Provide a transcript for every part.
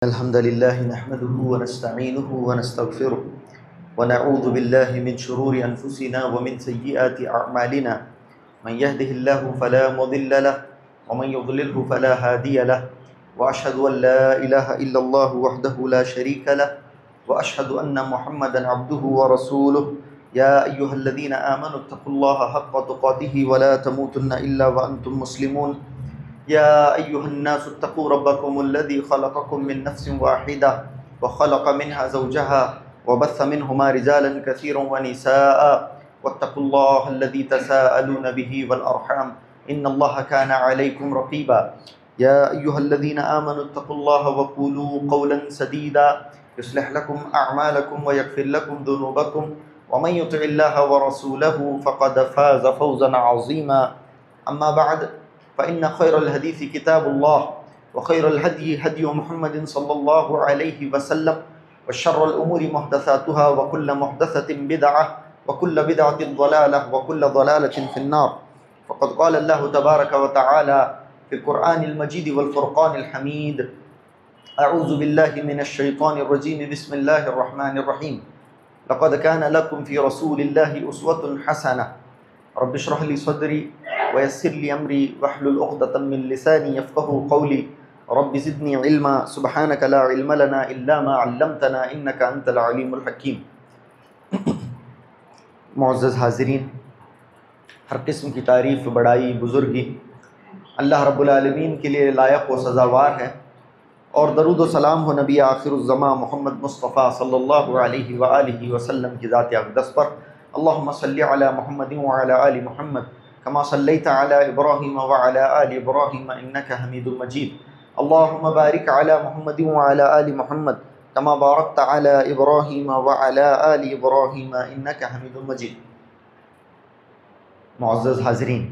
الحمد لله نحمده ونستعينه ونستغفره ونعوذ بالله من شرور أنفسنا ومن سيئات أعمالنا من يهده الله فلا مضل له ومن يضلله فلا هادي له وأشهد أن لا إله إلا الله وحده لا شريك له وأشهد أن محمدا عبده ورسوله يا أيها الذين آمنوا اتقوا الله حق تقاته ولا تموتن إلا وأنتم مسلمون يا أيها الناس اتقوا ربكم الذي خلقكم من نفس واحدة وخلق منها زوجها وبث منهما رجالا كثيرا ونساء واتقوا الله الذي تساءلون به والأرحام إن الله كان عليكم رقيبا يا أيها الذين آمنوا اتقوا الله وقولوا قولا سديدا يصلح لكم أعمالكم ويغفر لكم ذنوبكم ومن يطع الله ورسوله فقد فاز فوزا عظيما أما بعد فإن خير الحديث كتاب الله وخير الهدي هدي محمد صلى الله عليه وسلم وشر الأمور محدثاتها وكل محدثة بدعة وكل بدعة ضلالة وكل ضلالة في النار فقد قال الله تبارك وتعالى في القرآن المجيد والفرقان الحميد أعوذ بالله من الشيطان الرجيم بسم الله الرحمن الرحيم لقد كان لكم في رسول الله أسوة حسنة رب اشرح لي صدري ويسر لي أمري واحلل عقدة من لساني يفقهوا قولي رب زدني علما سبحانك لا علم لنا إلا ما علمتنا إنك أنت العليم الحكيم. معزز حاضرین، ہر قسم کی تعریف، بڑائی، بزرگی اللہ رب العالمین کے لیے لائق و سزاوار ہے، اور درود و سلام ہو نبی آخر الزمان محمد مصطفیٰ صلی اللہ علیہ وآلہ وسلم کی ذات اقدس پر. اللہم صلی علی محمد وعلی آل محمد كما صليت على إبراهيم وعلى آل إبراهيم إنك حميد مجيد. اللهم بارك على محمد وعلى آل محمد كما باركت على إبراهيم وعلى آل إبراهيم إنك حميد مجيد. معزز حاضرین،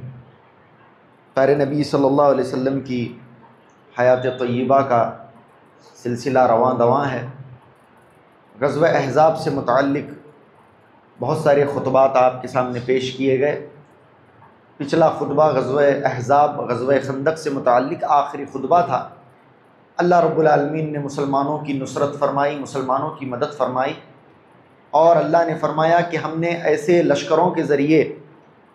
پیارے نبی صلی اللہ علیہ وسلم کی حیات طیبہ کا سلسلہ رواں دواں ہے. غزوہ احزاب سے متعلق بہت سارے خطبات آپ کے سامنے پیش کیے گئے. پچھلا خطبہ غزوہ احزاب، غزوہ خندق سے متعلق آخری خطبہ تھا. اللہ رب العالمین نے مسلمانوں کی نصرت فرمائی، مسلمانوں کی مدد فرمائی، اور اللہ نے فرمایا کہ ہم نے ایسے لشکروں کے ذریعے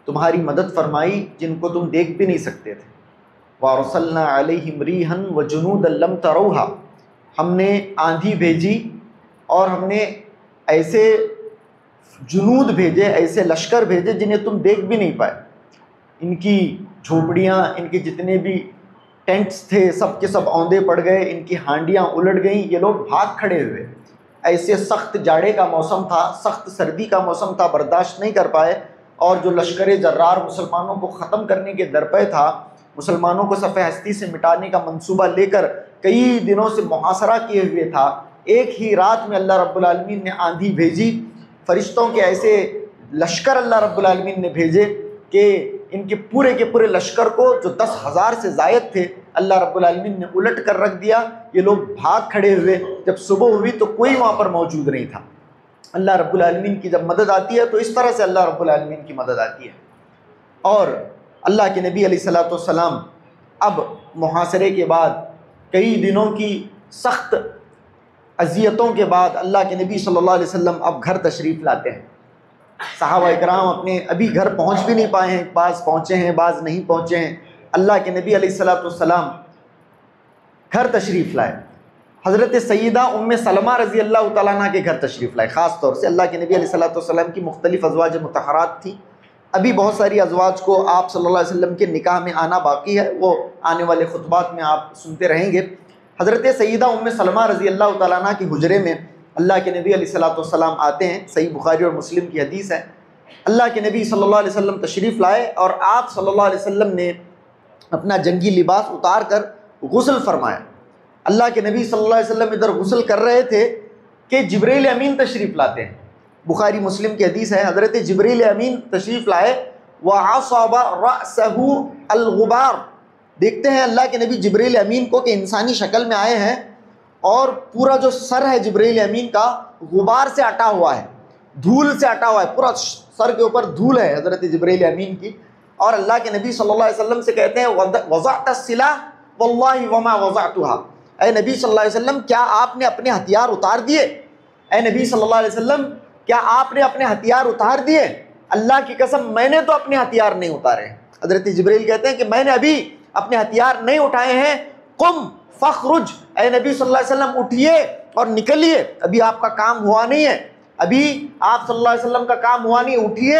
تمہاری مدد فرمائی جن کو تم دیکھ بھی نہیں سکتے تھے. وَأَرْسَلْنَا عَلَيْهِمْ رِيحًا وَجُنُودًا لَمْ تَرَوْهَا، ہم نے آندھی بھیجی اور ہم نے ایسے جنود بھیجے، ایسے لشکر بھیجے جنہیں تم دیکھ بھی نہیں پائے. ان کی جھوپڑیاں، ان کے جتنے بھی ٹینٹس تھے سب کے سب اوندے پڑ گئے، ان کی ہانڈیاں الٹ گئیں، یہ لوگ بھاگ کھڑے ہوئے. ایسے سخت جاڑے کا موسم تھا، سخت سردی کا موسم تھا، برداشت نہیں کر پائے، اور جو لشکر جرار مسلمانوں کو ختم کرنے کے درپے تھا، مسلمانوں کو صفحہ ہستی سے مٹانے کا منصوبہ لے کر کئی دنوں سے محاصرہ کیے ہوئے تھا، ایک ہی رات میں اللہ رب العالمین نے آندھی بھیجی. فرشتوں کے ایسے لشکر اللہ رب العالمین نے بھیجے کہ ان کے پورے لشکر کو جو 10,000 سے زائد تھے اللہ رب العالمین نے الٹ کر رکھ دیا. یہ لوگ بھاگ کھڑے ہوئے. جب صبح ہوئی تو کوئی وہاں پر موجود نہیں تھا. اللہ رب العالمین کی جب مدد آتی ہے تو اس طرح سے اللہ رب العالمین کی مدد آتی ہے. اور اللہ کے نبی علیہ الصلوۃ والسلام اب محاصرے کے بعد کئی دنوں کی سخت اذیتوں کے بعد اللہ کے نبی صلی اللہ علیہ وسلم اب گھر تشریف لاتے ہیں. صحابہ اکرام اپنے ابھی گھر پہنچ بھی نہیں پائے ہیں، بعض پہنچے ہیں بعض نہیں پہنچے ہیں. اللہ کے نبی علیہ الصلوۃ والسلام گھر تشریف لائے. حضرت سیدہ ام سلمہ رضی اللہ تعالیٰ عنہ کے گھر تشریف لائے. خاص طور سے اللہ کے نبی علیہ الصلوۃ والسلام کی مختلف ازواج مطہرات تھیں. ابھی بہت ساری ازواج کو آپ صلی اللہ علیہ وسلم کے نکاح میں آنا باقی ہے، وہ آنے والے خطبات میں آپ سنتے رہیں گے. حضرت سیدہ ام سلمہ رضی اللہ تعالیٰ عنہ کے حجرے میں اللہ کے نبی علیہ الصلوۃ والسلام آتے ہیں. صحیح بخاری اور مسلم کی حدیث ہے. اللہ کے نبی صلی اللہ علیہ وسلم تشریف لائے اور آپ صلی اللہ علیہ وسلم نے اپنا جنگی لباس اتار کر غسل فرمایا. اللہ کے نبی صلی اللہ علیہ وسلم ادھر غسل کر رہے تھے کہ جبریل امین تشریف لاتے ہیں. بخاری مسلم کی حدیث ہے. حضرت جبریل امین تشریف لائے. وَعَصَبَ رَأْسَهُ الْغُبَارُ، دیکھتے ہیں اللہ کے نبی جبریل امین کو کہ انسانی شکل میں آئے ہیں، اور پورا جو سر ہے جبریل امین کا غبار سے اٹا ہوا ہے، دھول سے اٹا ہوا ہے، پورا سر کے اوپر دھول ہے حضرت جبریل امین کی. اور اللہ کے نبی صلی اللہ علیہ وسلم سے کہتے ہیں وَضَعْتَ السِّلَاحَ وَاللَّهِ وَمَا وَضَعْتُهَا، اے نبی صلی اللہ علیہ وسلم کیا آپ نے اپنے ہتھیار اتار دیے؟ اے نبی صلی اللہ علیہ وسلم کیا آپ نے اپنے ہتھیار اتار دیے؟ اللہ کی قسم میں نے تو اپنے ہتھیار نہیں اتارے۔ حضرت جبریل کہتے ہیں کہ میں نے ابھی اپنے ہتھیار نہیں اٹھائے ہیں۔ قم فخرج، اے نبی صلی اللہ علیہ وسلم اٹھیے اور نکلیے، ابھی آپ کا کام ہوا نہیں ہے، ابھی آپ صلی اللہ علیہ وسلم کا کام ہوا نہیں، اٹھیے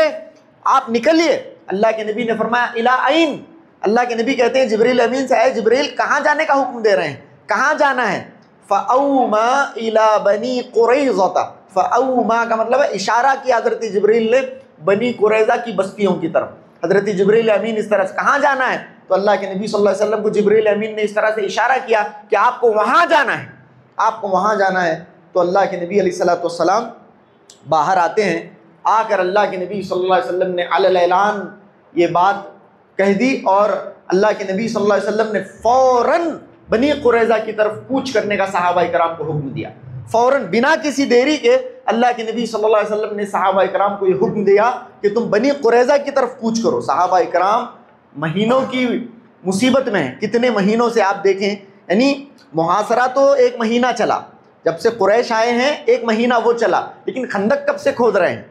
آپ نکلیے۔ اللہ کے نبی نے فرمایا الی این، اللہ کے نبی کہتے ہیں جبریل امین سے، اے جبریل کہاں جانے کا حکم دے رہے ہیں، کہاں جانا ہے؟ فأوما الی بنی قریظہ، فأوما کا مطلب ہے اشارہ کیا حضرت جبریل نے بنی قریظہ کی بستیوں کی طرف۔ حضرت جبریل امین اس طرح سے کہاں جانا ہے؟ تو اللہ کے نبی صلی اللہ علیہ وسلم کو جبریل امین نے اس طرح سے اشارہ کیا کہ آپ کو وہاں جانا ہے، آپ کو وہاں جانا ہے۔ تو اللہ کے نبی علیہ السلام باہر آتے ہیں، آ کر اللہ کے نبی صلی اللہ علیہ وسلم نے علی الاعلان یہ بات کہہ دی، اور اللہ کے نبی صلی اللہ علیہ وسلم نے فوراً بنی قریظہ کی طرف کوچ کرنے کا صحابہ کرام کو حکم دیا۔ فوراً بنا کسی دیری کے اللہ کے نبی صلی اللہ علیہ وسلم نے صحابہ کرام کو یہ حکم دیا کہ تم بنی قریظہ کی طرف کوچ کرو۔ صحابہ کرام مہینوں کی مصیبت میں ہیں، کتنے مہینوں سے آپ دیکھیں، یعنی محاصرہ تو ایک مہینہ چلا، جب سے قریش آئے ہیں ایک مہینہ وہ چلا، لیکن خندق کب سے کھود رہے ہیں؟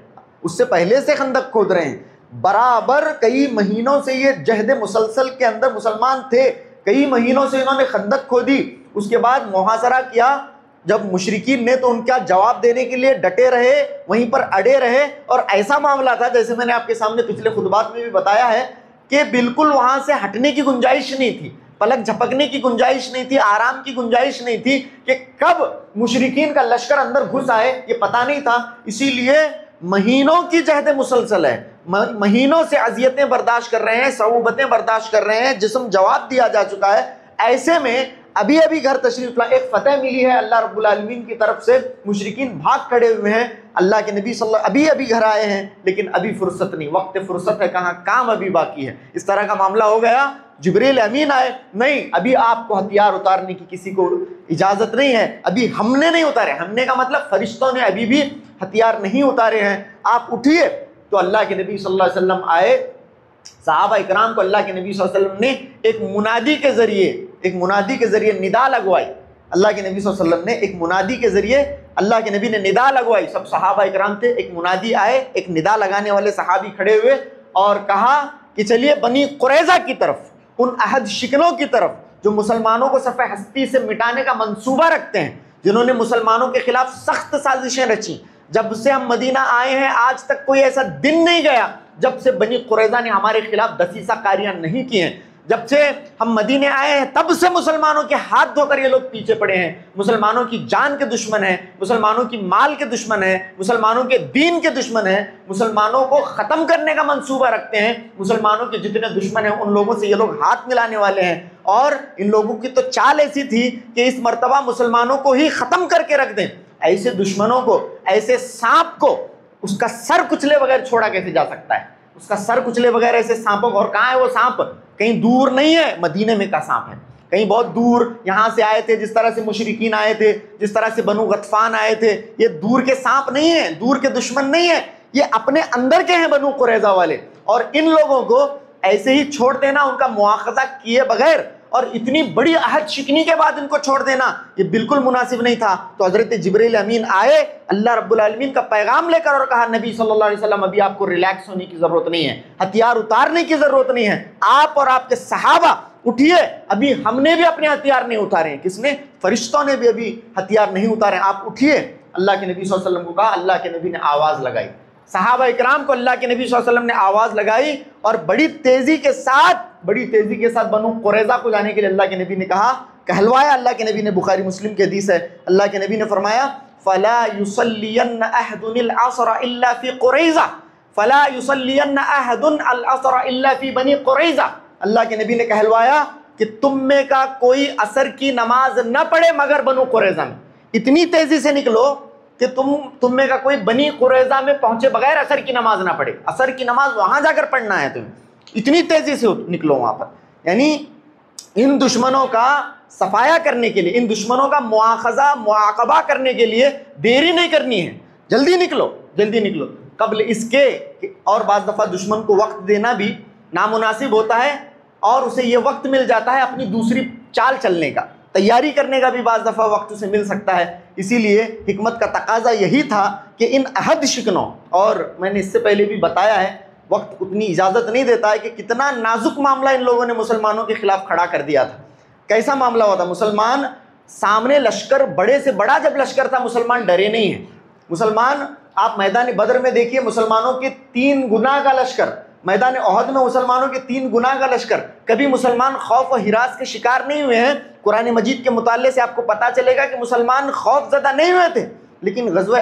اس سے پہلے سے خندق کھود رہے ہیں، برابر کئی مہینوں سے یہ جہد مسلسل کے اندر مسلمان تھے، کئی مہینوں سے انہوں نے خندق کھودی، اس کے بعد محاصرہ کیا۔ جب مشرکین نے تو ان کا جواب دینے کے لیے ڈٹے رہے، وہیں پر اڑے رہے، اور ایسا معاملہ تھا جیسے میں نے آپ کے سامنے پچھلے خطبات میں بھی بتایا ہے کہ بالکل وہاں سے ہٹنے کی گنجائش نہیں تھی، پلک جھپکنے کی گنجائش نہیں تھی، آرام کی گنجائش نہیں تھی کہ کب مشرکین کا لشکر اندر گھس آئے یہ پتہ نہیں تھا۔ اسی لیے مہینوں کی جہد مسلسل ہے، مہینوں سے اذیتیں برداشت کر رہے ہیں، صعوبتیں برداشت کر رہے ہیں، جسم جواب دیا جا چکا ہے۔ ایسے میں ابھی گھر تشریف لا، ایک فتح ملی ہے اللہ رب العالمین کی طرف سے، مشرکین بھاگ کھڑے ہوئے ہیں، اللہ کے نبی صلی اللہ ابھی گھر آئے ہیں، لیکن ابھی فرصت نہیں، وقت فرصت ہے کہاں، کام ابھی باقی ہے۔ اس طرح کا معاملہ ہو گیا۔ جبریل امین آئے، نہیں ابھی آپ کو ہتھیار اتارنے کی کسی کو اجازت نہیں ہے، ابھی ہم نے نہیں اتارے، ہم نے کا مطلب فرشتوں نے ابھی بھی ہتھیار نہیں اتارے ہیں، آپ اٹھیے۔ تو اللہ کے نبی صلی اللہ علیہ وسلم آئے، صحابہ اکرام کو اللہ کے نبی صلی اللہ علیہ وسلم نے ایک منادی کے ذریعے ندا لگوائی۔ اللہ کے نبی صلی اللہ علیہ وسلم نے ایک منادی کے ذریعے اللہ کے نبی نے ندا لگوائی، سب صحابہ اکرام تھے، ایک منادی آئے، ایک ندا لگانے والے صحابی کھڑے ہوئے اور کہا کہ چلیے بنی قریظہ کی طرف، ان عہد شکنوں کی طرف جو مسلمانوں کو صفحہ ہستی سے مٹانے کا منصوبہ رکھتے ہیں، جنہوں نے مسلمانوں کے خلاف سخت سازشیں رچی۔ جب سے ہم مدینہ آئے ہیں آج تک کوئی ایسا دن نہیں گیا جب سے بنی قریظہ نے ہمارے خلاف دسیسہ کاریاں نہیں کی ہیں۔ جب سے ہم مدینے آئے ہیں تب سے مسلمانوں کے ہاتھ دھو کر یہ لوگ پیچھے پڑے ہیں، مسلمانوں کی جان کے دشمن ہیں، مسلمانوں کی مال کے دشمن ہیں، مسلمانوں کے دین کے دشمن ہیں، مسلمانوں کو ختم کرنے کا منصوبہ رکھتے ہیں، مسلمانوں کے جتنے دشمن ہیں ان لوگوں سے یہ لوگ ہاتھ ملانے والے ہیں، اور ان لوگوں کی تو چال ایسی تھی کہ اس مرتبہ مسلمانوں کو ہی ختم کر کے رکھ دیں۔ ایسے دشمنوں کو، ایسے سانپ کو اس کا سر کچلے بغیر چھوڑا کیسے جا سکتا ہے؟ اس کا سر کچلے بغیر ایسے سانپوں کو، اور کہاں ہے وہ سانپ؟ کہیں دور نہیں ہے، مدینے میں کا سانپ ہے، کہیں بہت دور یہاں سے آئے تھے، جس طرح سے مشرکین آئے تھے، جس طرح سے بنو غطفان آئے تھے، یہ دور کے سانپ نہیں ہیں، دور کے دشمن نہیں ہیں، یہ اپنے اندر کے ہیں بنو قریظہ والے، اور ان لوگوں کو ایسے ہی چھوڑ دینا ان کا مواخذہ کیے بغیر، اور اتنی بڑی عہد شکنی کے بعد ان کو چھوڑ دینا یہ بالکل مناسب نہیں تھا۔ تو حضرت جبریل امین آئے اللہ رب العالمین کا پیغام لے کر اور کہا نبی صلی اللہ علیہ وسلم ابھی آپ کو ریلیکس ہونے کی ضرورت نہیں ہے، ہتھیار اتارنے کی ضرورت نہیں ہے، آپ اور آپ کے صحابہ اٹھیے، ابھی ہم نے بھی اپنے ہتھیار نہیں اتارے ہیں۔ کس نے؟ فرشتوں نے بھی ابھی ہتھیار نہیں اتارے، آپ اٹھیے۔ اللہ کے نبی صلی اللہ علیہ وسلم کو کہا، اللہ کے نبی نے آواز لگائی، صحابہ اکرام کو اللہ کے نبی صلی اللہ علیہ وسلم نے آواز لگائی، اور بڑی تیزی کے ساتھ بنو قریظہ کو جانے کے لیے اللہ کے نبی نے کہا، کہلوایا اللہ کے نبی نے۔ بخاری مسلم کی حدیث ہے، اللہ کے نبی نے فرمایا فَلَا يُصَلِّيَنَّ أَحَدٌ الْعَصْرَ إِلَّا فِي قُرَيْظَةَ فَلَا يُصَلِّيَنَّ أَحَدٌ الْعَصْرَ إِلَّا فِي بَنِي قُرَيْظَةَ۔ اللہ کے نبی نے کہلوایا کہ تم میں کا کوئی عصر کی نماز نہ پڑھے مگر بنو قریظہ میں، اتنی تیزی سے نکلو کہ تم میں کا کوئی بنی قریظہ میں پہنچے بغیر عصر کی نماز نہ پڑھے، عصر کی نماز وہاں جا کر پڑھنا ہے تمہیں، اتنی تیزی سے نکلو وہاں پر۔ یعنی ان دشمنوں کا صفایا کرنے کے لیے، ان دشمنوں کا مواخذہ معاقبہ کرنے کے لیے دیری نہیں کرنی ہے، جلدی نکلو قبل اس کے۔ اور بعض دفعہ دشمن کو وقت دینا بھی نامناسب ہوتا ہے، اور اسے یہ وقت مل جاتا ہے اپنی دوسری چال چلنے کا، تیاری کرنے کا بھی بعض دفعہ وقت اسے مل سکتا ہے. اسی لیے حکمت کا تقاضا یہی تھا کہ ان عہد شکنوں، اور میں نے اس سے پہلے بھی بتایا ہے، وقت اتنی اجازت نہیں دیتا ہے کہ کتنا نازک معاملہ ان لوگوں نے مسلمانوں کے خلاف کھڑا کر دیا تھا. کیسا معاملہ ہوا تھا؟ مسلمان سامنے لشکر، بڑے سے بڑا جب لشکر تھا، مسلمان ڈرے نہیں ہیں. مسلمان، آپ میدان بدر میں دیکھیے، مسلمانوں کے 3 گنا کا لشکر، میدان احد میں مسلمانوں کے 3 گنا کا لشکر. کبھی مسلمان خوف و ہراس کے شکار نہیں ہوئے ہیں. قرآن مجید کے مطالعے سے آپ کو پتہ چلے گا کہ مسلمان خوف زدہ نہیں ہوئے تھے. لیکن غزوہ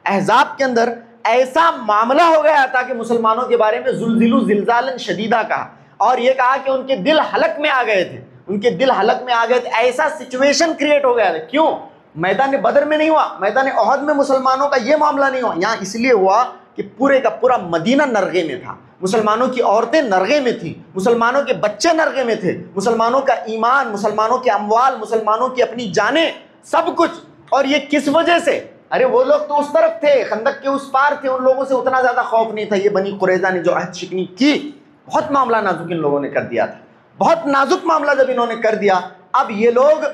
احزاب کے اندر ایسا معاملہ ہو گیا تھا کہ مسلمانوں کے بارے میں زلزلوا زلزالا شدیدہ کہا، اور یہ کہا کہ ان کے دل حلق میں آ گئے تھے، ان کے دل حلق میں آ گئے تھے. ایسا سچویشن کریٹ ہو گیا تھا. کیوں؟ میدان بدر میں نہیں ہوا، میدان احد میں مسلمانوں کا یہ معاملہ نہیں ہوا. یہاں اس لیے ہوا کہ پورے کا پورا مدینہ نرغے میں تھا، مسلمانوں کی عورتیں نرغے میں تھیں، مسلمانوں کے بچے نرغے میں تھے، مسلمانوں کا ایمان، مسلمانوں کے اموال، مسلمانوں کی اپنی جانیں، سب کچھ. اور یہ کس وجہ سے؟ ارے وہ لوگ تو اس طرف تھے، خندق کے اس پار تھے، ان لوگوں سے اتنا زیادہ خوف نہیں تھا. یہ بنی قریظہ نے جو عہد شکنی کی، بہت معاملہ نازک ان لوگوں نے کر دیا تھا. بہت نازک معاملہ جب انہوں نے کر دیا، اب یہ لوگ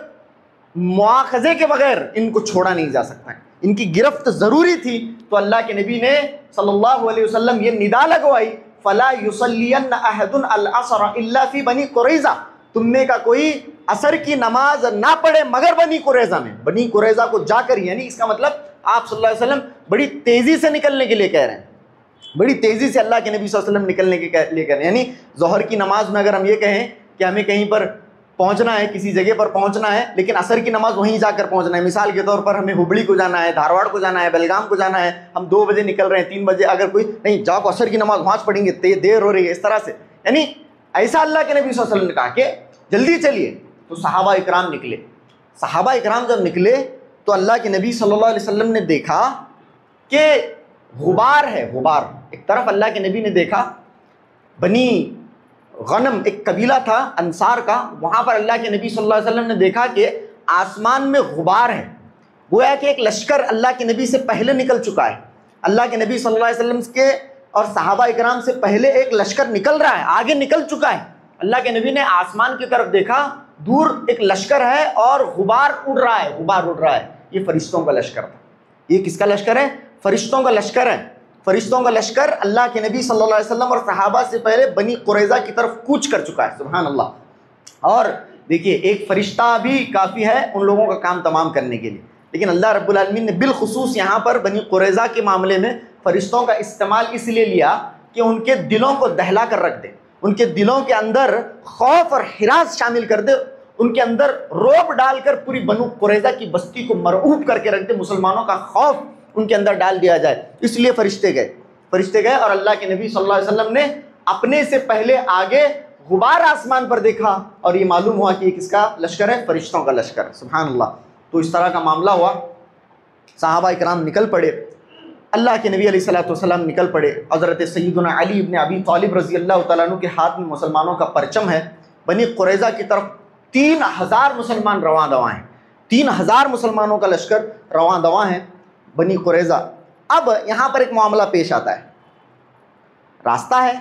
مواخذے کے بغیر ان کو چھوڑا نہیں جا سکتا ہے، ان کی گرفت ضروری تھی. تو اللہ کے نبی نے صلی اللہ علیہ وسلم یہ ندا لگوائی، فَلَا يُصَلِّيَنَّ أَحَدٌ الْعَصْرَ إِلَّا فِي بنی قریظہ. تم میں کا کوئی عصر کی نماز نہ پڑھے مگر بنی قریظہ میں. بنی قریظہ کو جا کر، یعنی اس کا مطلب آپ صلی اللہ علیہ وسلم بڑی تیزی سے نکلنے کے لیے کہہ رہے ہیں، بڑی تیزی سے اللہ کے نبی صلی اللہ علیہ وسلم نکلنے کے لیے کہہ رہے ہیں. یعنی ظہر کی نماز میں اگر ہم یہ کہیں کہ ہمیں کہیں پر پہنچنا ہے، کسی جگہ پر پہنچنا ہے، لیکن عصر کی نماز وہیں جا کر پہنچنا ہے. مثال کے طور پر ہمیں ہبلی کو جانا ہے، دھارواڑ کو جانا ہے، بیلگام کو جانا ہے، ہم 2 بجے نکل رہے ہیں، 3 بجے، اگر کوئی نہیں جاؤ عصر کی نماز وہاں پڑھیں گے، دیر ہو رہی ہے، اس طرح سے. یعنی ایسا اللہ کے نبی صلی اللہ علیہ وسلم نے کہا کہ جلدی چلیے. تو صحابہ اکرام نکلے. صحابہ اکرام جب نکلے تو اللہ کے نبی صلی اللہ علیہ وسلم نے دیکھا کہ غبار ہے، غبار. ایک طرف اللہ کے نبی نے دیکھا بنی غنم، ایک قبیلہ تھا انصار کا، وہاں پر اللہ کے نبی صلی اللہ علیہ وسلم نے دیکھا کہ آسمان میں غبار ہے. گویا کہ ایک لشکر اللہ کے نبی سے پہلے نکل چکا ہے. اللہ کے نبی صلی اللہ علیہ وسلم کے اور صحابہ اکرام سے پہلے ایک لشکر نکل رہا ہے، آگے نکل چکا ہے. اللہ کے نبی نے آسمان کی طرف دیکھا، دور ایک لشکر ہے اور غبار اڑ رہا ہے، غبار اڑ رہا ہے. یہ فرشتوں کا لشکر تھا. یہ کس کا لشکر ہے؟ فرشتوں کا لشکر ہے. فرشتوں کا لشکر اللہ کے نبی صلی اللہ علیہ وسلم اور صحابہ سے پہلے بنی قریظہ کی طرف کوچ کر چکا ہے. سبحان اللہ. اور دیکھیے، ایک فرشتہ بھی کافی ہے ان لوگوں کا کام تمام کرنے کے لیے، لیکن اللہ رب العالمین نے بالخصوص یہاں پر بنی قریظہ کے معاملے میں فرشتوں کا استعمال اس لیے لیا کہ ان کے دلوں کو دہلا کر رکھ دے، ان کے دلوں کے اندر خوف اور ہراس شامل کر دے، ان کے اندر روب ڈال کر پوری بنو قریظہ کی بستی کو مرعوب کر کے رکھ دے، مسلمانوں کا خوف ان کے اندر ڈال دیا جائے. اس لیے فرشتے گئے اور اللہ کے نبی صلی اللہ علیہ وسلم نے اپنے سے پہلے آگے غبار آسمان پر دیکھا اور یہ معلوم ہوا کہ یہ کس کا لشکر ہے؟ فرشتوں کا لشکر ہے. سبحان اللہ. تو اس طرح کا معاملہ ہوا. صحابہ اکرام نکل پڑے، اللہ کے نبی علیہ الصلوۃ والسلام نکل پڑے. حضرت سیدنا علی ابن ابی طالب رضی اللہ تعالیٰ عنہ کے ہاتھ میں مسلمانوں کا پرچم ہے. بنی قریظہ کی طرف 3000 مسلمان رواں دواں ہیں، 3000 مسلمانوں کا لشکر رواں دواں ہے بنی قریظہ. اب یہاں پر ایک معاملہ پیش آتا ہے. راستہ ہے،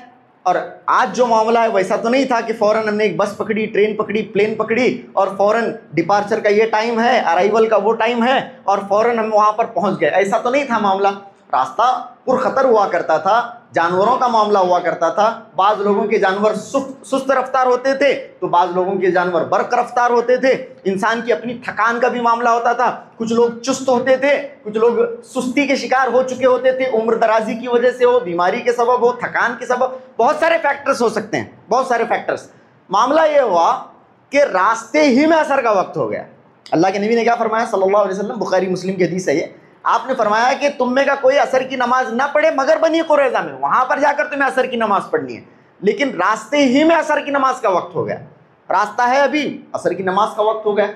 اور آج جو معاملہ ہے ویسا تو نہیں تھا کہ فوراً ہم نے ایک بس پکڑی، ٹرین پکڑی، پلین پکڑی اور فوراً ڈپارچر کا یہ ٹائم ہے، ارائیول کا وہ ٹائم ہے اور فوراً ہم وہاں پر پہنچ گئے. ایسا تو نہیں تھا معاملہ. راستہ پر خطر ہوا کرتا تھا، جانوروں کا معاملہ ہوا کرتا تھا. بعض لوگوں کے جانور سست رفتار ہوتے تھے تو بعض لوگوں کے جانور برق رفتار ہوتے تھے. انسان کی اپنی تھکان کا بھی معاملہ ہوتا تھا. کچھ لوگ چست ہوتے تھے، کچھ لوگ سستی کے شکار ہو چکے ہوتے تھے، عمر درازی کی وجہ سے ہو، بیماری کے سبب ہو، تھکان کے سبب، بہت سارے فیکٹرز ہو سکتے ہیں، بہت سارے فیکٹرز. معاملہ یہ ہوا کہ راستے ہی میں عصر کا وقت ہو گیا. اللہ کے نبی نے کیا فرمایا صلی اللہ علیہ وسلم؟ بخاری مسلم کی حدیث ہے یہ. آپ نے فرمایا کہ تم میں کا کوئی عصر کی نماز نہ پڑھے مگر بنی قریظہ میں، وہاں پر جا کر تمہیں عصر کی نماز پڑھنی ہے. لیکن راستے ہی میں عصر کی نماز کا وقت ہو گیا. راستہ ہے ابھی، عصر کی نماز کا وقت ہو گیا.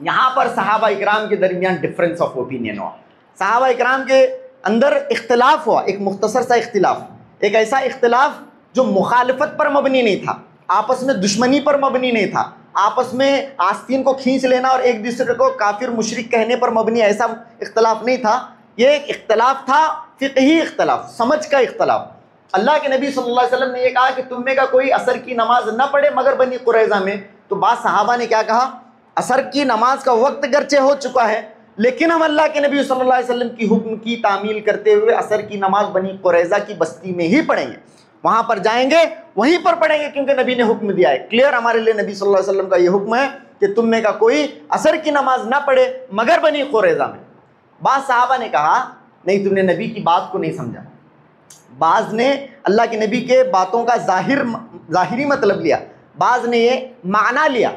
یہاں پر صحابہ اکرام کے درمیان ڈفرینس آف اوپینین ہوا. صحابہ اکرام کے اندر اختلاف ہوا، ایک مختصر سا اختلاف، ایک ایسا اختلاف جو مخالفت پر مبنی نہیں تھا، آپس میں دشمنی پر مبنی نہیں تھا، آپس میں آستین کو کھینچ لینا اور ایک دوسرے کو کافر مشرک کہنے پر مبنی ایسا اختلاف نہیں تھا. یہ ایک اختلاف تھا فقہی اختلاف، سمجھ کا اختلاف. اللہ کے نبی صلی اللہ علیہ وسلم نے یہ کہا کہ تم میں کا کوئی عصر کی نماز نہ پڑھے مگر بنی قریظہ میں. تو بعض صحابہ نے کیا کہا عصر کی نماز کا وقت گرچہ ہو چکا ہے لیکن ہم اللہ کے نبی صلی اللہ علیہ وسلم کی حکم کی تعمیل کرتے ہوئے عصر کی نماز بنی قریظہ کی بستی میں ہی پڑھیں گے، وہاں پر جائیں گے وہیں پر پڑھیں گے، کیونکہ نبی نے حکم دیا ہے، کلیئر ہمارے لیے نبی صلی اللہ علیہ وسلم کا یہ حکم ہے کہ تم میں کا کوئی عصر کی نماز نہ پڑھے مگر بنی قریظہ میں۔ بعض صحابہ نے کہا نہیں، تم نے نبی کی بات کو نہیں سمجھا۔ بعض نے اللہ کے نبی کے باتوں کا ظاہری مطلب لیا، بعض نے یہ معنی لیا،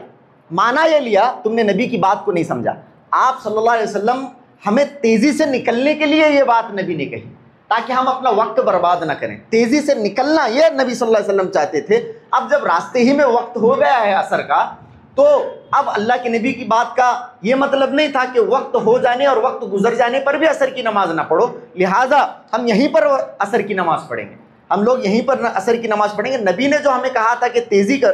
معنی یہ لیا تم نے نبی کی بات کو نہیں سمجھا۔ آپ صلی اللہ علیہ وسلم ہمیں تیزی سے نکلنے کے لیے یہ بات نبی نے کہی تاکہ ہم اپنا وقت برباد نہ کریں، تیزی سے نکلنا یہ نبی صلی اللہ علیہ وسلم چاہتے تھے۔ اب جب راستے ہی میں وقت ہو گیا ہے عصر کا تو اب اللہ کے نبی کی بات کا یہ مطلب نہیں تھا کہ وقت ہو جانے اور وقت گزر جانے پر بھی عصر کی نماز نہ پڑھو، لہٰذا ہم یہیں پر عصر کی نماز پڑھیں گے، ہم لوگ یہیں پر عصر کی نماز پڑھیں گے۔ نبی نے جو ہمیں کہا تھا کہ تیزی کر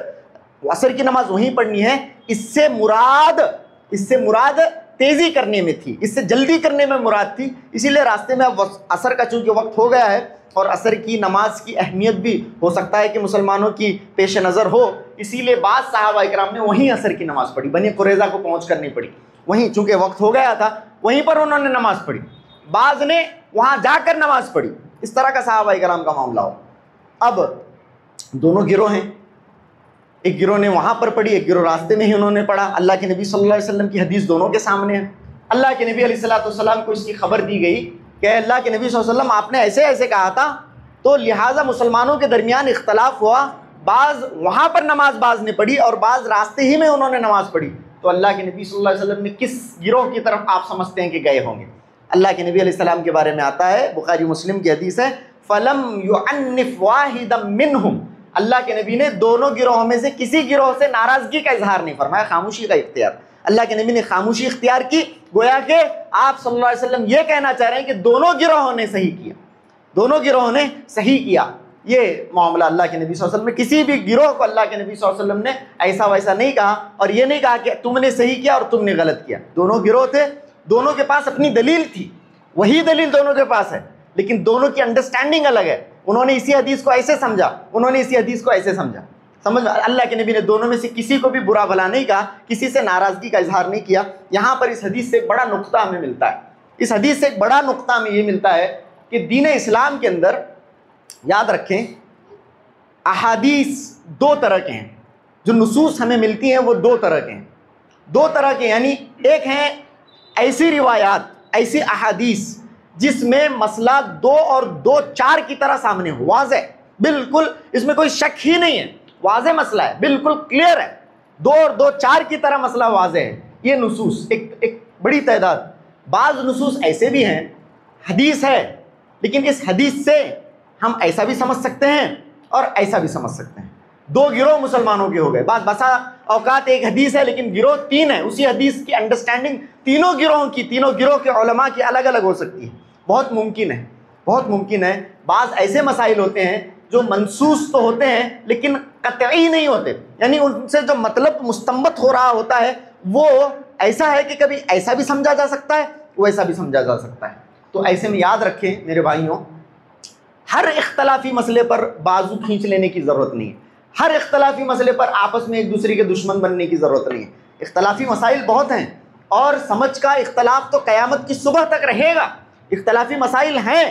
عصر کی نماز وہیں پڑھنی ہے، اس سے مراد تیزی کرنے میں تھی، اس سے جلدی کرنے میں مراد تھی، اسی لیے راستے میں اب عصر کا چونکہ وقت ہو گیا ہے اور عصر کی نماز کی اہمیت بھی ہو سکتا ہے کہ مسلمانوں کی پیش نظر ہو، اسی لیے بعض صحابہ اکرام نے وہیں عصر کی نماز پڑھی، بنی قریظہ کو پہنچ کر نہیں پڑھی، وہیں چونکہ وقت ہو گیا تھا وہیں پر انہوں نے نماز پڑھی، بعض نے وہاں جا کر نماز پڑھی، اس طرح کا صحابہ اکرام کا معاملہ ہو۔ اب دونوں گروہ ہیں، ایک گروہ نے وہاں پر پڑھی، ایک گروہ راستے میں ہی انہوں نے پڑھا۔ اللہ کے نبی صلی اللہ علیہ وسلم کی حدیث دونوں کے سامنے ہے۔ اللہ کے نبی علیہ السلام کو اس کی خبر دی گئی کہ اللہ کے نبی صلی اللہ علیہ وسلم آپ نے ایسے ایسے کہا تھا، تو لہٰذا مسلمانوں کے درمیان اختلاف ہوا، بعض وہاں پر نماز بعض نے پڑھی اور بعض راستے ہی میں انہوں نے نماز پڑھی، تو اللہ کے نبی صلی اللہ علیہ وسلم نے کس گروہ کی طرف آپ سمجھتے ہیں کہ گئے ہوں گے؟ اللہ کے نبی علیہ السلام کے بارے میں آتا ہے، بخاری مسلم کی حدیث ہے، فَلَمْ يُعَنِّفْ وَاحِدًا مِّنْهُمْ، اللہ کے نبی نے دونوں گروہوں میں سے کسی گروہ سے ناراضگی کا اظہار نہیں فرمایا، خاموشی کا اختیار۔ اللہ کے نبی نے خاموشی اختیار کی، گویا کہ آپ صلی اللہ علیہ وسلم یہ کہنا چاہ رہے ہیں کہ دونوں گروہوں نے صحیح کیا، دونوں گروہوں نے صحیح کیا۔ یہ معاملہ اللہ کے نبی صلی اللہ علیہ وسلم نے کسی بھی گروہ کو اللہ کے نبی صلی اللہ علیہ وسلم نے ایسا ویسا نہیں کہا، اور یہ نہیں کہا کہ تم نے صحیح کیا اور تم نے غلط کیا۔ دونوں گروہ تھے، دونوں کے پاس اپنی دلیل تھی، وہی دلیل دونوں کے پاس ہے، لیکن دونوں کی انڈرسٹینڈنگ الگ ہے، انہوں نے اسی حدیث کو ایسے سمجھا، انہوں نے اسی حدیث کو ایسے سمجھا۔ سمجھ، اللہ کے نبی نے دونوں میں سے کسی کو بھی برا بھلا نہیں کہا، کسی سے ناراضگی کا اظہار نہیں کیا۔ یہاں پر اس حدیث سے ایک بڑا نقطہ ہمیں ملتا ہے، اس حدیث سے ایک بڑا نقطہ ہمیں یہ ملتا ہے کہ دین اسلام کے اندر یاد رکھیں احادیث دو طرح کے ہیں، جو نصوص ہمیں ملتی ہیں وہ دو طرح کے ہیں، دو طرح کے، یعنی ایک ہیں ایسی روایات، ایسی احادیث جس میں مسئلہ 2 اور 2 4 کی طرح سامنے ہو، واضح، بالکل اس میں کوئی شک ہی نہیں ہے، واضح مسئلہ ہے، بالکل کلیئر ہے، 2 اور 2 4 کی طرح مسئلہ واضح ہے۔ یہ نصوص ایک بڑی تعداد۔ بعض نصوص ایسے بھی ہیں، حدیث ہے لیکن اس حدیث سے ہم ایسا بھی سمجھ سکتے ہیں اور ایسا بھی سمجھ سکتے ہیں، دو گروہ مسلمانوں کے ہو گئے۔ بسا اوقات ایک حدیث ہے لیکن گروہ 3 ہے، اسی حدیث کی انڈرسٹینڈنگ تینوں گروہ کے علماء کی الگ الگ ہو سکتی ہے، بہت ممکن ہے، بہت ممکن ہے۔ بعض ایسے مسائل ہوتے ہیں جو منصوص تو ہوتے ہیں لیکن قطعی نہیں ہوتے، یعنی ان سے جو مطلب مستنبط ہو رہا ہوتا ہے وہ ایسا ہے کہ کبھی ایسا بھی سمجھا جا سکتا ہے، ویسا بھی سمجھا جا سکتا ہے۔ تو ایسے میں یاد رکھیں میرے بھائیوں، ہر اختلافی مسئلے پر بازو کھینچ لینے کی ضرورت نہیں ہے، ہر اختلافی مسئلے پر آپس میں ایک دوسرے کے دشمن بننے کی ضرورت نہیں ہے۔ اختلافی مسائل بہت ہیں اور سمجھ کا اختلاف تو قیامت کی صبح تک رہے گا، اختلافی مسائل ہیں،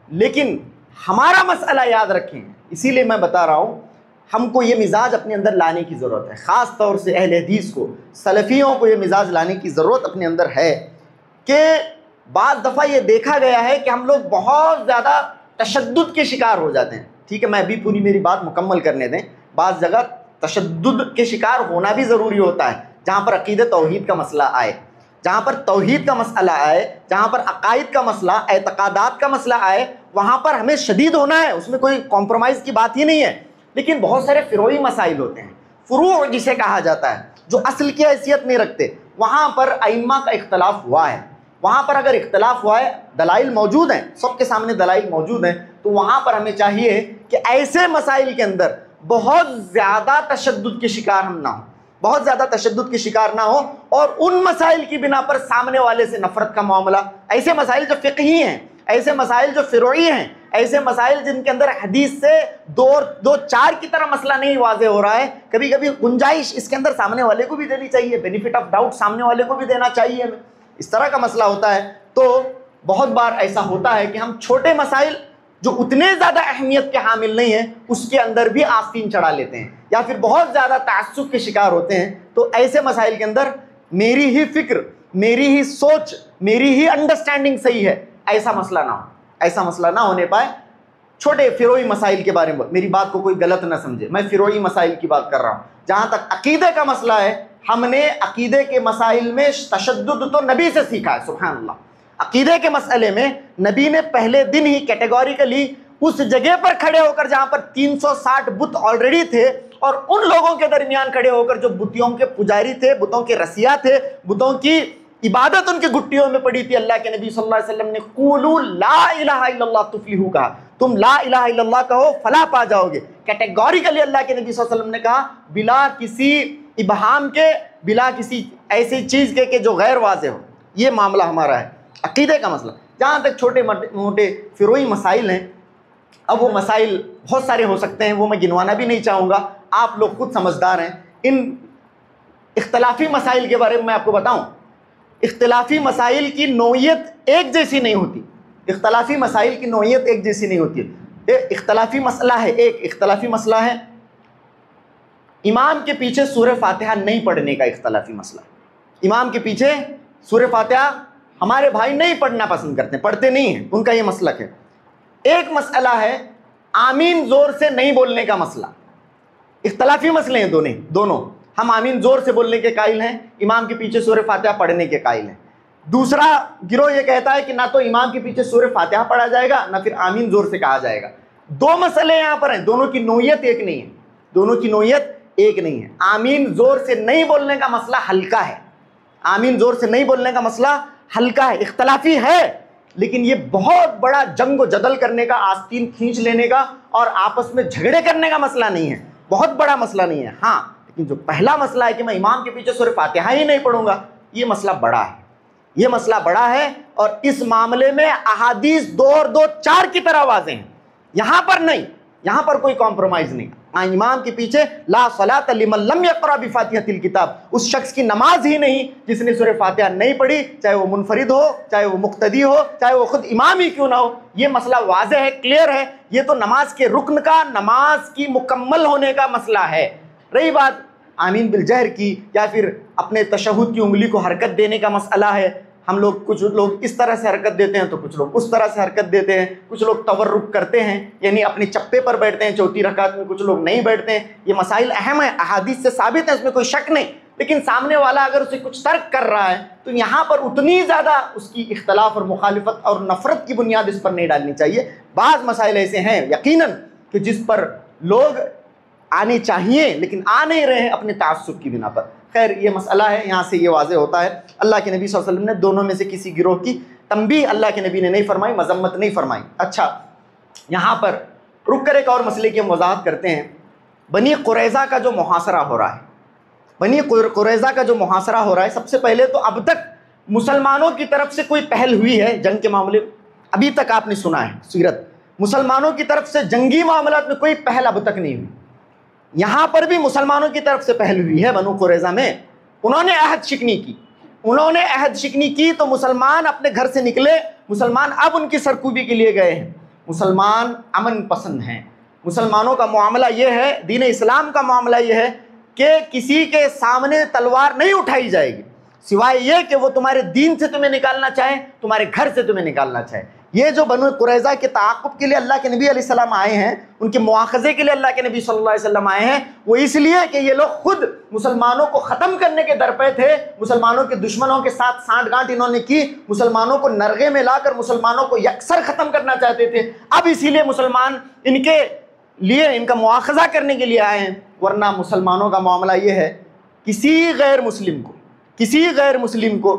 لیکن ہمارا مسئلہ یاد رکھیں، اسی لیے میں بتا رہا ہوں ہم کو یہ مزاج اپنے اندر لانے کی ضرورت ہے، خاص طور سے اہل حدیث کو، سلفیوں کو یہ مزاج لانے کی ضرورت اپنے اندر ہے کہ بعض دفعہ یہ دیکھا گیا ہے کہ ہم لوگ بہت زیادہ تشدد کے شکار ہو جاتے ہیں۔ ٹھیک ہے، میں ابھی پوری میری بات مکمل کرنے دیں۔ بعض جگہ تشدد کے شکار ہونا بھی ضروری ہوتا ہے، جہاں پر عقیدہ توحید کا مسئلہ آئے، جہاں پر توحید کا مسئلہ آئے، جہاں پر عقائد کا مسئلہ، اعتقادات کا مسئلہ آئے، وہاں پر ہمیں شدید ہونا ہے، اس میں کوئی کمپرومائز کی بات ہی نہیں ہے۔ لیکن بہت سارے فروعی مسائل ہوتے ہیں، فروع جسے کہا جاتا ہے، جو اصل کی حیثیت نہیں رکھتے، وہاں پر ائمہ کا اختلاف ہوا ہے، وہاں پر اگر اختلاف ہوا ہے، دلائل موجود ہیں، سب کے سامنے دلائل موجود ہیں، تو وہاں پر ہمیں چاہیے کہ ایسے مسائل کے اندر بہت زیادہ تشدد کے شکار ہم نہ ہوں، بہت زیادہ تشدد کے شکار نہ ہو، اور ان مسائل کی بنا پر سامنے والے سے نفرت کا معاملہ، ایسے مسائل جو فقہی ہیں، ایسے مسائل جو فروعی ہیں، ایسے مسائل جن کے اندر حدیث سے دو چار کی طرح مسئلہ نہیں واضح ہو رہا ہے، کبھی کبھی گنجائش اس کے اندر سامنے والے کو بھی دینی چاہیے، بینیفٹ آف ڈاؤٹ سامنے والے کو بھی دینا چاہیے، اس طرح کا مسئلہ ہوتا ہے۔ تو بہت بار ایسا ہوتا ہے کہ ہم چھوٹے مسائل جو اتنے زیادہ اہمیت کے حامل نہیں ہیں اس کے اندر بھی آستین چڑھا لیتے ہیں، یا پھر بہت زیادہ تعصب کے شکار ہوتے ہیں۔ تو ایسے مسائل کے اندر میری ہی فکر، میری ہی سوچ، میری ہی انڈرسٹینڈنگ صحیح ہے، ایسا مسئلہ نہ ہو، ایسا مسئلہ نہ ہونے پائے۔ چھوٹے فروعی مسائل کے بارے میں میری بات کو کوئی غلط نہ سمجھے، میں فروعی مسائل کی بات کر رہا ہوں۔ جہاں تک عقیدے کا مسئلہ ہے، ہم نے عقیدے کے مسائل میں تشدد تو نبی سے سیکھا ہے، سبحان اللہ۔ عقیدے کے مسئلے میں نبی نے پہلے دن ہی کیٹیگوریکلی اس جگہ پر کھڑے ہو کر جہاں پر 360 بت آلریڈی تھے، اور ان لوگوں کے درمیان کھڑے ہو کر جو بتوں کے پجاری تھے، بتوں کے رسیا تھے، بتوں کی عبادت ان کی گھٹیوں میں پڑی تھی، اللہ کے نبی صلی اللہ علیہ وسلم نے قولوا لا الہ الا اللہ تفلحوا کہا، تم لا الہ الا اللہ کہو فلاح پا جاؤ گے۔ کیٹیگوریکلی اللہ کے نبی صلی اللہ علیہ وسلم نے کہا، بلا کسی ابہام کے، بلا کسی ایسی چیز کے کہ جو غیر واضح ہو۔ یہ معاملہ ہمارا ہے عقیدے کا مسئلہ۔ جہاں تک چھوٹے موٹے فروعی مسائل ہیں، اب وہ مسائل بہت سارے ہو سکتے ہیں، وہ میں گنوانا بھی نہیں چاہوں گا، آپ لوگ خود سمجھدار ہیں۔ ان اختلافی مسائل کے بارے میں آپ کو بتاؤں، اختلافی مسائل کی نوعیت ایک جیسی نہیں ہوتی، اختلافی مسائل کی نوعیت ایک جیسی نہیں ہوتی ہے۔ اختلافی مسئلہ ہے، ایک اختلافی مسئلہ ہے امام کے پیچھے سورہ فاتحہ نہیں پڑھنے کا اختلافی مسئلہ۔ امام کے پیچھے سورہ فاتحہ ہمارے بھائی نہیں پڑھنا پسند کرتے، پڑھتے نہیں ہیں، ان کا یہ مسلک ہے۔ ایک مسئلہ ہے آمین زور سے نہیں بولنے کا مسئلہ۔ اختلافی مسئلے ہیں دونوں، ہم آمین زور سے بولنے کے قائل ہیں، امام کے پیچھے سورہ فاتحہ پڑھنے کے قائل ہیں۔ دوسرا گروہ یہ کہتا ہے کہ نہ تو امام کے پیچھے سورہ فاتحہ پڑھا جائے گا، نہ پھر آمین زور سے کہا جائے گا۔ دو مسئلے یہاں پر ہیں، دونوں کی نوعیت ایک نہیں ہے، دونوں کی نوعیت ایک نہیں ہے۔ آمین زور سے نہیں بولنے کا مسئلہ ہلکا ہے، آمین زور سے نہیں بولنے کا مسئلہ ہلکا ہے، اختلافی ہے، لیکن یہ بہت بڑا جنگ و جدل کرنے کا، آستین کھینچ لینے کا اور آپس میں جھگڑے کرنے کا مسئلہ نہیں ہے، بہت بڑا مسئلہ نہیں ہے۔ ہاں، لیکن جو پہلا مسئلہ ہے کہ میں امام کے پیچھے سورہ فاتحہ ہی نہیں پڑھوں گا، یہ مسئلہ بڑا ہے، یہ مسئلہ بڑا ہے، اور اس معاملے میں احادیث 2 اور 2 4 کی طرح واضح ہیں۔ یہاں پر نہیں، یہاں پر کوئی کمپرومائز نہیں۔ امام کے پیچھے لا صلاۃ لمن لم یقرأ بفاتحۃ الکتاب، اس شخص کی نماز ہی نہیں جس نے سورہ فاتحہ نہیں پڑھی، چاہے وہ منفرد ہو، چاہے وہ مقتدی ہو، چاہے وہ خود امام ہی کیوں نہ ہو۔ یہ مسئلہ واضح ہے، کلیئر ہے، یہ تو نماز کے رکن کا، نماز کی مکمل ہونے کا مسئلہ ہے۔ رہی بات آمین بالجہر کی یا پھر اپنے تشہد کی انگلی کو حرکت دینے کا مسئلہ ہے، ہم لوگ کچھ لوگ اس طرح سے حرکت دیتے ہیں تو کچھ لوگ اس طرح سے حرکت دیتے ہیں، کچھ لوگ تورک کرتے ہیں، یعنی اپنی چپے پر بیٹھتے ہیں چوتھی رکعت میں، کچھ لوگ نہیں بیٹھتے ہیں۔ یہ مسائل اہم ہیں، احادیث سے ثابت ہے، اس میں کوئی شک نہیں، لیکن سامنے والا اگر اسے کچھ ترک کر رہا ہے تو یہاں پر اتنی زیادہ اس کی اختلاف اور مخالفت اور نفرت کی بنیاد اس پر نہیں ڈالنی چاہیے۔ بعض مسائل ایسے ہیں یقیناً کہ جس پر لوگ آنے چاہیے لیکن آ نہیں رہے ہیں اپنے تعصب کی بنا پر۔ خیر، یہ مسئلہ ہے، یہاں سے یہ واضح ہوتا ہے۔ اللہ کے نبی صلی اللہ علیہ وسلم نے دونوں میں سے کسی گروہ کی تنبیہ اللہ کے نبی نے نہیں فرمائی، مذمت نہیں فرمائی۔ اچھا، یہاں پر رک کر ایک اور مسئلے کی ہم وضاحت کرتے ہیں۔ بنی قریظہ کا جو محاصرہ ہو رہا ہے، بنی قریظہ کا جو محاصرہ ہو رہا ہے، سب سے پہلے تو اب تک مسلمانوں کی طرف سے کوئی پہل ہوئی ہے جنگ کے معاملے میں؟ ابھی تک آپ نے سنا ہے سیرت، مسلمانوں کی طرف سے جنگی معاملات میں کوئی پہل اب تک نہیں ہوئی۔ یہاں پر بھی مسلمانوں کی طرف سے پہل ہوئی ہے بنو قریظہ میں، انہوں نے عہد شکنی کی تو مسلمان اپنے گھر سے نکلے، مسلمان اب ان کی سرکوبی کے لیے گئے ہیں۔ مسلمان امن پسند ہیں، مسلمانوں کا معاملہ یہ ہے، دین اسلام کا معاملہ یہ ہے کہ کسی کے سامنے تلوار نہیں اٹھائی جائے گی سوائے یہ کہ وہ تمہارے دین سے تمہیں نکالنا چاہے، تمہارے گھر سے تمہیں نکالنا چاہے۔ یہ جو بنو قریظہ کے تعاقب کے لیے اللہ کے نبی علیہ السلام آئے ہیں، ان کے مواخذے کے لیے اللہ کے نبی صلی اللہ علیہ وسلم آئے ہیں، وہ اس لیے کہ یہ لوگ خود مسلمانوں کو ختم کرنے کے درپے تھے، مسلمانوں کے دشمنوں کے ساتھ سانٹھ گانٹھ انہوں نے کی، مسلمانوں کو نرغے میں لا کر مسلمانوں کو یکسر ختم کرنا چاہتے تھے۔ اب اسی لیے مسلمان ان کے لیے ان کا مواخذہ کرنے کے لیے آئے ہیں، ورنہ مسلمانوں کا معاملہ یہ ہے، کسی غیر مسلم کو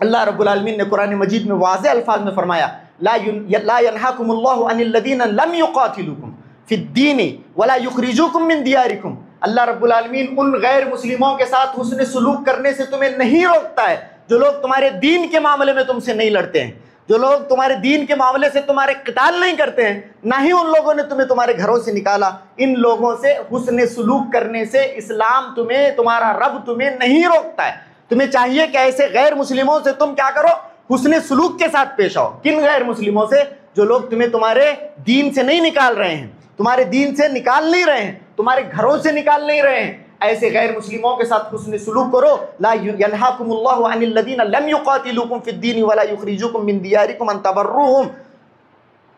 اللہ رب العالمین نے قرآن مجید میں واضح الفاظ میں فرمایا، لا ينهاكم الله عن الذين لم يقاتلوكم في الدين ولا يخرجوكم من دياركم۔ اللہ رب العالمین ان غیر مسلموں کے ساتھ حسن سلوک کرنے سے تمہیں نہیں روکتا ہے جو لوگ تمہارے دین کے معاملے میں تم سے نہیں لڑتے ہیں، جو لوگ تمہارے دین کے معاملے سے تمہارے قتال نہیں کرتے ہیں، نہ ہی ان لوگوں نے تمہیں تمہارے گھروں سے نکالا، ان لوگوں سے حسن سلوک کرنے سے اسلام تمہیں، تمہارا رب تمہیں نہیں روکتا ہے۔ تمہیں چاہیے کہ ایسے غیر مسلموں سے تم کیا کرو؟ حسن سلوک کے ساتھ پیش آؤ۔ کن غیر مسلموں سے؟ جو لوگ تمہیں تمہارے دین سے نہیں نکال رہے ہیں، تمہارے دین سے نکال نہیں رہے ہیں، تمہارے گھروں سے نکال نہیں رہے ہیں، ایسے غیر مسلموں کے ساتھ حسن سلوک کرو۔ لا ینہاکم اللہ عن الذین لم یقاتلوکم فی الدین ولا یخرجوکم من دیارکم ان تبروہم،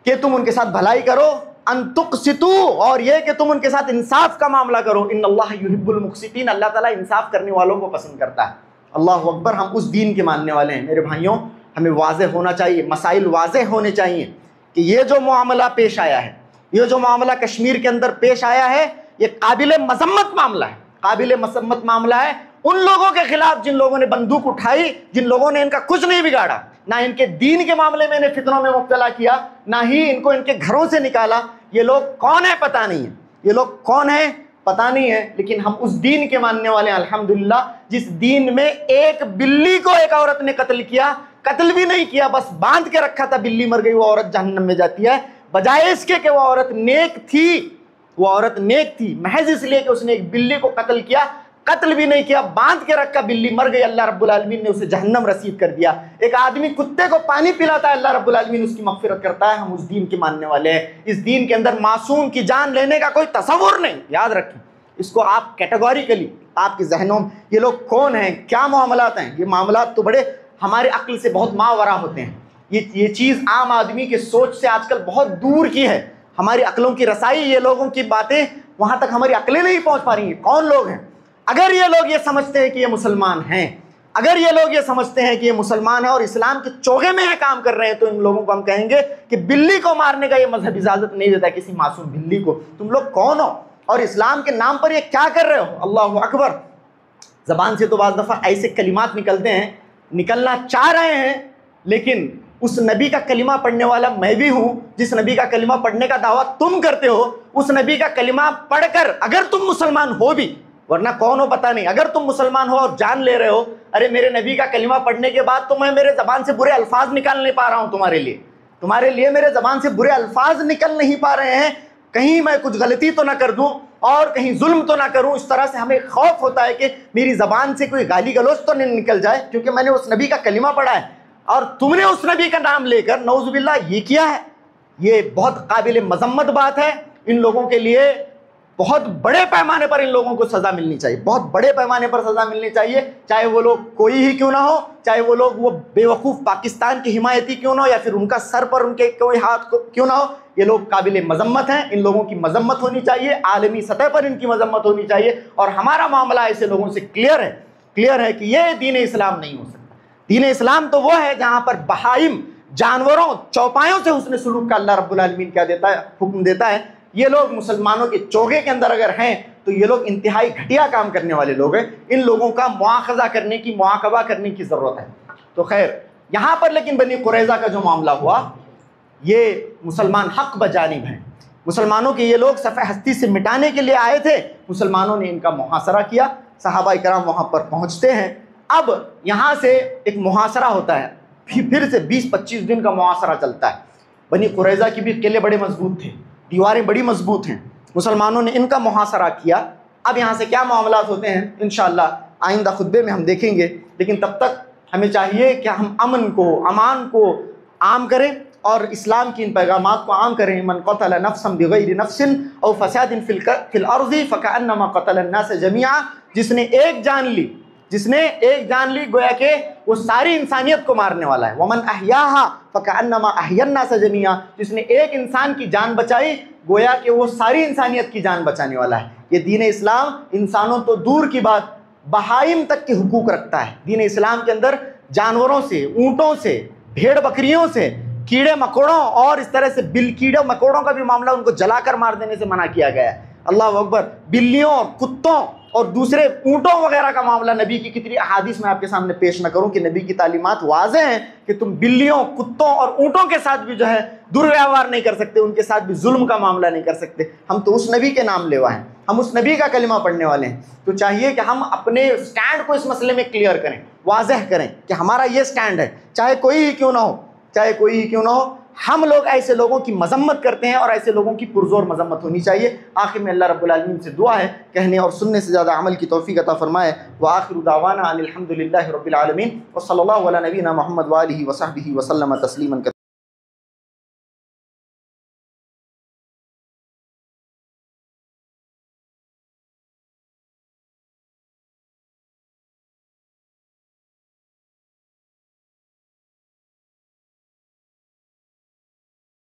کہ تم ان کے ساتھ بھلائی کرو، ان تقسطوا، اور یہ کہ تم ان کے ساتھ انصاف کا معاملہ کرو، ان اللہ یحب المقسطین، اللہ تعالیٰ انصاف کرنے والوں کو پسند کرتا ہے۔ اللہ اکبر، ہم اس دین کے ماننے والے ہیں میرے بھائیوں، ہمیں واضح ہونا چاہیے، مسائل واضح ہونے چاہیے کہ یہ جو معاملہ پیش آیا ہے، یہ جو معاملہ کشمیر کے اندر پیش آیا ہے، یہ قابل مذمت معاملہ ہے، قابل مذمت معاملہ ہے ان لوگوں کے خلاف جن لوگوں نے بندوق اٹھائی، جن لوگوں نے ان کا کچھ نہیں بگاڑا، نہ ان کے دین کے معاملے میں انہیں فتنوں میں مبتلا کیا، نہ ہی ان کو ان کے گھروں سے نکالا۔ یہ لوگ کون ہیں پتہ نہیں ہے، یہ لوگ کون ہیں پتہ نہیں ہے، لیکن ہم اس دین کے ماننے والے ہیں الحمدللہ، جس دین میں ایک بلی کو ایک عورت نے قتل کیا، قتل بھی نہیں کیا، بس باندھ کے رکھا تھا، بلی مر گئی، وہ عورت جہنم میں جاتی ہے، بجائے اس کے کہ وہ عورت نیک تھی، وہ عورت نیک تھی، محض اس لیے کہ اس نے ایک بلی کو قتل کیا، قتل بھی نہیں کیا، باندھ کے رکھا، بلی مر گئی، اللہ رب العالمین نے اسے جہنم رسید کر دیا۔ ایک آدمی کتے کو پانی پلاتا ہے، اللہ رب العالمین اس کی مغفرت کرتا ہے۔ ہم اس دین کے ماننے والے ہیں، اس دین کے اندر معصوم کی جان لینے کا کوئی تصور نہیں، یاد رکھیں اس کو آپ کیٹیگوریکلی آپ کے ذہنوں میں، یہ لوگ کون ہیں، کیا معاملات ہیں، یہ معاملات تو بڑے ہمارے عقل سے بہت ماورا ہوتے ہیں، یہ چیز عام آدمی کے سوچ سے آج کل بہت دور کی ہے، ہماری عقلوں کی رسائی، یہ لوگوں کی باتیں وہاں تک ہماری عقلیں نہیں پہنچ پا رہی ہیں۔ کون لوگ ہیں؟ اگر یہ لوگ یہ سمجھتے ہیں کہ یہ مسلمان ہیں، اگر یہ لوگ یہ سمجھتے ہیں کہ یہ مسلمان ہیں اور اسلام کے چوغے میں یہ کام کر رہے ہیں، تو ان لوگوں کو ہم کہیں گے کہ بلی کو مارنے کا یہ مذہب اجازت نہیں دیتا کسی معصوم بلی کو۔ تم لوگ کون ہو اور اسلام کے نام پر یہ کیا کر رہے ہو؟ اللہ اکبر۔ زبان سے تو بعض دفعہ ایسے کلمات نکلتے ہیں، نکلنا چاہ رہے ہیں، لیکن اس نبی کا کلمہ پڑھنے والا میں بھی ہوں، جس نبی کا کلمہ پڑھنے کا دعویٰ تم کرتے ہو، اس نبی کا کلمہ پڑھ کر اگر تم مسلمان ہو بھی، ورنہ کون ہو پتہ نہیں، اگر تم مسلمان ہو اور جان لے رہے ہو، ارے میرے نبی کا کلمہ پڑھنے کے بعد تو میں میرے زبان سے برے الفاظ نکال نہیں پا رہا ہوں، تمہارے لیے میرے زبان سے برے الفاظ نکل نہیں پا رہے ہیں، کہیں میں کچھ غلطی تو نہ کر دوں اور کہیں ظلم تو نہ کروں، اس طرح سے ہمیں خوف ہوتا ہے کہ میری زبان سے کوئی گالی گلوچ تو نہیں نکل جائے، کیونکہ میں نے اس نبی کا کلمہ پڑھا ہے، اور تم نے اس نبی کا نام لے کر نعوذ باللہ یہ کیا ہے۔ یہ بہت قابل مذمت بات ہے، ان لوگوں کے لیے بہت بڑے پیمانے پر ان لوگوں کو سزا ملنی چاہیے، بہت بڑے پیمانے پر سزا ملنی چاہیے، چاہے وہ لوگ کوئی ہی کیوں نہ ہو، چاہے وہ لوگ وہ بے وقوف پاکستان کی حمایتی کیوں نہ ہو، یا پھر ان کا سر پر ان کے کوئی ہاتھ کیوں نہ ہو، یہ لوگ قابل مذمت ہیں، ان لوگوں کی مذمت ہونی چاہیے، عالمی سطح پر ان کی مذمت ہونی چاہیے، اور ہمارا معاملہ ایسے لوگوں سے کلیئر ہے کہ یہ دین اسلام نہیں ہو سکتا۔ دین اسلام تو وہ ہے جہاں پر بہائم، جانوروں، چوپایوں سے حسن سلوک کا اللہ رب العالمین کیا دیتا ہے، حکم دیتا ہے۔ یہ لوگ مسلمانوں کے چوگے کے اندر اگر ہیں تو یہ لوگ انتہائی گھٹیا کام کرنے والے لوگ ہیں، ان لوگوں کا مواخذہ کرنے کی، معاقبہ کرنے کی ضرورت ہے۔ تو خیر، یہاں پر لیکن بنی قریظہ کا جو معاملہ ہوا، یہ مسلمان حق بجانب ہیں، مسلمانوں کے یہ لوگ صفحہ ہستی سے مٹانے کے لیے آئے تھے، مسلمانوں نے ان کا محاصرہ کیا، صحابہ کرام وہاں پر پہنچتے ہیں، اب یہاں سے ایک محاصرہ ہوتا ہے، پھر سے 20-25 دن کا محاصرہ چلتا ہے۔ بنی قریظہ کی بھی قلعے بڑے مضبوط تھے، دیواریں بڑی مضبوط ہیں، مسلمانوں نے ان کا محاصرہ کیا۔ اب یہاں سے کیا معاملات ہوتے ہیں انشاءاللہ آئندہ خطبے میں ہم دیکھیں گے، لیکن تب تک ہمیں چاہیے کہ ہم امان کو عام کریں اور اسلام کی ان پیغامات کو عام کریں۔ من قتل نفسا بغیر نفس او فساد فی الارض فکأنما قتل الناس جميعا، جس نے ایک جان لی گویا کہ وہ ساری انسانیت کو مارنے والا ہے۔ ومن احیاھا فکأنما احیا الناس جميعا، جس نے ایک انسان کی جان بچائی گویا کہ وہ ساری انسانیت کی جان بچانے والا ہے۔ یہ دین اسلام انسانوں تو دور کی بات، بہائم تک کے حقوق رکھتا ہے۔ دین اسلام کے اندر جانوروں سے، اونٹوں سے، بھیڑ بکریوں سے، کیڑے مکوڑوں اور اس طرح سے کیڑے مکوڑوں کا بھی معاملہ ان کو جلا کر مار دینے سے منع کیا گیا ہے۔ اللہ اکبر۔ بلیوں، کتوں اور دوسرے اونٹوں وغیرہ کا معاملہ، نبی کی کتنی احادیث میں آپ کے سامنے پیش نہ کروں کہ نبی کی تعلیمات واضح ہیں کہ تم بلیوں، کتوں اور اونٹوں کے ساتھ بھی جو ہے درویوہار نہیں کر سکتے، ان کے ساتھ بھی ظلم کا معاملہ نہیں کر سکتے۔ ہم تو اس نبی کے نام لیوا ہیں، ہم اس نبی کا کلمہ پڑھنے والے ہیں، تو چاہیے کہ ہم اپنے سٹینڈ کو اس مسئلے میں کلیئر کریں، واضح کریں کہ ہمارا یہ سٹینڈ ہے، چاہے کوئی ہی کیوں نہ ہو، چاہے کوئی ہی کیوں نہ ہو، ہم لوگ ایسے لوگوں کی مذمت کرتے ہیں اور ایسے لوگوں کی پرزور مذمت ہونی چاہیے۔ آخر میں اللہ رب العالمین سے دعا ہے کہنے اور سننے سے زیادہ عمل کی توفیق عطا فرمائے۔ وآخر دعوانا ان الحمد للہ رب العالمین، وصلی اللہ علی نبینا محمد وآلہ وصحبہ وسلم تسلیما کثیرا۔